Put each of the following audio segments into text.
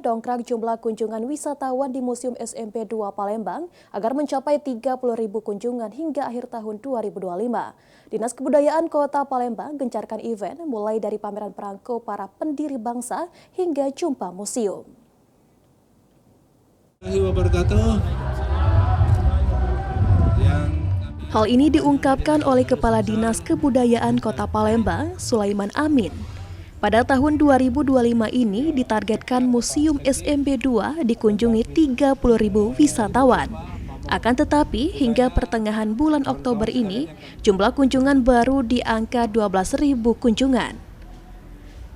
Dongkrak jumlah kunjungan wisatawan di Museum SMP 2 Palembang agar mencapai 30.000 kunjungan hingga akhir tahun 2025. Dinas Kebudayaan Kota Palembang gencarkan event mulai dari pameran perangko para pendiri bangsa hingga jumpa museum. Hal ini diungkapkan oleh Kepala Dinas Kebudayaan Kota Palembang, Sulaiman Amin. Pada tahun 2025 ini ditargetkan Museum SMP 2 dikunjungi 30.000 wisatawan. Akan tetapi hingga pertengahan bulan Oktober ini jumlah kunjungan baru di angka 12.000 kunjungan.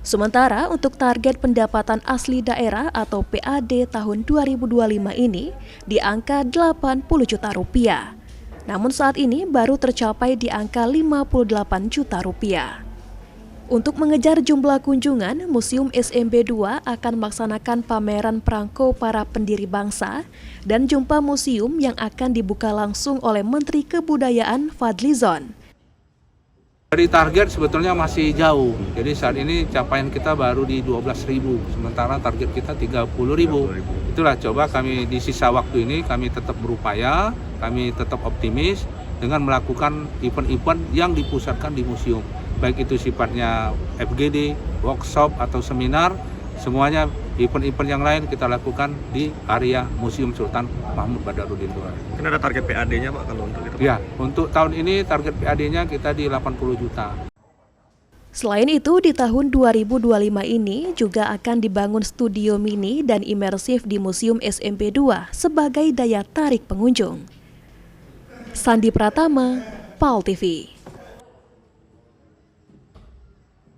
Sementara untuk target pendapatan asli daerah atau PAD tahun 2025 ini di angka 80 juta rupiah. Namun saat ini baru tercapai di angka 58 juta rupiah. Untuk mengejar jumlah kunjungan, Museum SMP 2 akan melaksanakan pameran perangko para pendiri bangsa dan jumpa museum yang akan dibuka langsung oleh Menteri Kebudayaan Fadlizon. Dari target sebetulnya masih jauh, jadi saat ini capaian kita baru di 12.000, sementara target kita 30.000. Itulah coba kami di sisa waktu ini kami tetap berupaya, kami tetap optimis dengan melakukan event-event yang dipusatkan di museum. Baik itu sifatnya FGD, workshop atau seminar, semuanya event-event yang lain kita lakukan di area Museum Sultan Mahmud Badarudin II. Kan ada target PAD-nya Pak kalau untuk itu? Ya, untuk tahun ini target PAD-nya kita di 80 juta. Selain itu, di tahun 2025 ini juga akan dibangun studio mini dan imersif di Museum SMP 2 sebagai daya tarik pengunjung. Sandi Pratama, PAL TV.